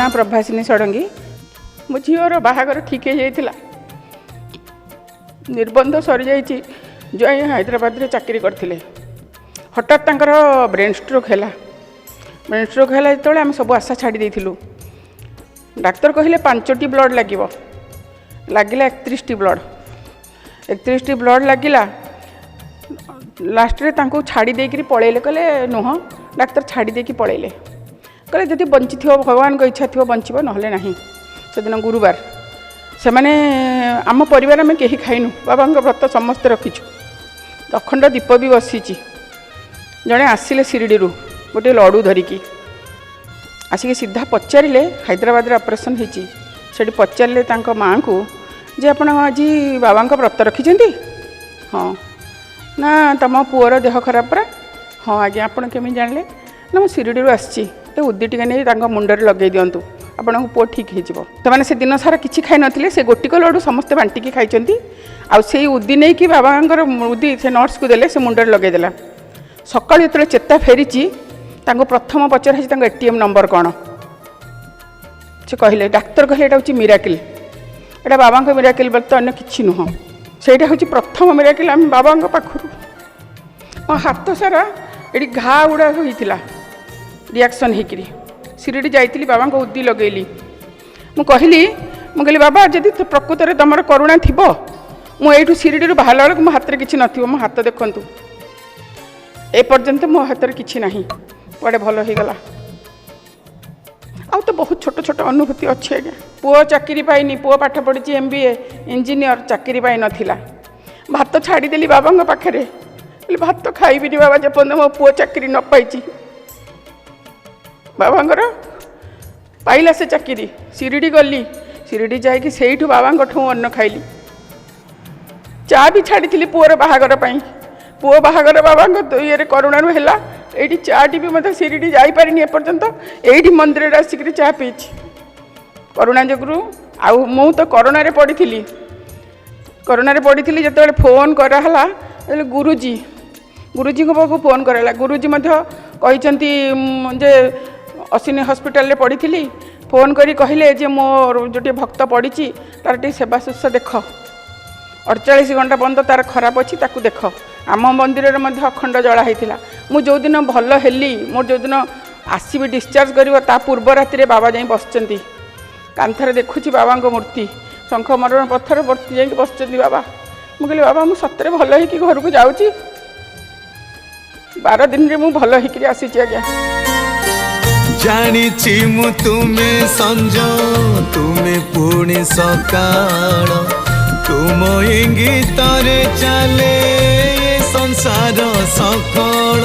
ना प्रभासिनी षडंगी। मो झीवर बाहागर ठीक हो जाता निर्बंध सरी जाइए ज्वाई हैदराबाद रे चाकरी करथिले हठात तांकर ब्रेन स्ट्रोक है। ब्रेन स्ट्रोक है जो आम सब आशा छाड़ी देथिलु। डाक्तर कहले 5टी ब्लड लगिला 31टी ब्लड 31टी ब्लड लगिला। लास्ट रे तांको छाड़ी देकरी पळेले कहले नुह डाक्तर छाड़ी देकी पळेले कहले जदि बंची थो भगवान को इच्छा थो बंचब नहले नहीं। से दिन गुरुवार से माने आम परिवार में कहीं खाइनु बाबा व्रत समस्ते रखीचु। अखंड दीप भी बसीची जड़े आसिले शिरडी गोटे लडू धरिकी आसिक सीधा पचारे हैदराबाद रे ऑपरेशन होती से पचारे माँ को जे आप आज बाबा व्रत रखिंट हाँ ना तुम पुअर देह खराब परा हाँ आज्ञा आपड़ केमी जानले ना मुझे शिरडी आसी उदी टे नहीं मुंडे लगे दिंतु आपण पुओ ठीक हो से दिन सारा किसी खाई नथिले से गोटिक लडू समस्ते बांटिकी खाई आई उदी नहीं कि बाबा उदी से नर्स को देले से मुंडे लगेदेला। सकाल जो चेता फेरी प्रथम पचर एटीएम नंबर कौन से कहले डाक्तर कहले एटा हूँ मिराकिल एटा बाबा मिराकिल बोले तो अन्य किसी नुह से हूँ प्रथम मिराकिल आम बाबा पाखु मो हाथ सारा ये घा गुड़ा होता रिएक्शन होकरी शिरडी जाइली बाबा को उदी लगेली मुझे बाबा जदि प्रकृत में तुम करुणा थी मुझे शिरडी बाहर बेलू मो हाथ में किसी न मो हाथ देखूँ एपर्यंत मो हाथ में किसी ना कुआडे भल हो गला। आ तो बहुत छोट छोट अनुभूति अच्छे आज्ञा पुओ चाकरी पाइनी पुओ पाठ पढ़ी MBA इंजीनियर चाकरी पाई नथिला भात छाड़ीदेली बाबा पाखे भात खाइबी बाबा जपर्यंत मो पुओ चाकरी न पाई बाबा पाइला से चाकरी शिरडी गली शिरडी जाकि से बाबा ठूँ अन्न खाइली चा भी छाड़ी पुओर बाहागर पुओ बाहागर बाबा ये करुणा है ये चाटी भी मतलब शिरडी जापारे एपर्यंत ये मंदिर आसिक चा पीची करुणा जोगु आउ मु तो करोना पड़ी जो फोन कराला गुरुजी को पाक फोन कराला गुरुजी जे अश्विनी हॉस्पिटल पड़ी फोन करी कहले जे मोर जो भक्त पड़ी तार टी सेवा शुश्रूषा देख 48 घंटा पर्यंत तार खराब अच्छी ताकू देख आम मंदिर में अखंड जला होता मु जो दिन भल हेली मोर जो दिन आसबि डिस्चार्ज कर पूर्व राति बाबा जाई बसचंती कांथर देखुची बाबा मूर्ति शंख मरण पत्थर मूर्ति जाई बसचंती बाबा मुझे बाबा मु सतरे भल होकि घर को जाऊँगी 12 दिन रे मु भल होकि आसी आज्ञा जानिछि मु तुमे संज तुमे पुणी सकाळ तुम इंगित रे चले संसार सफल।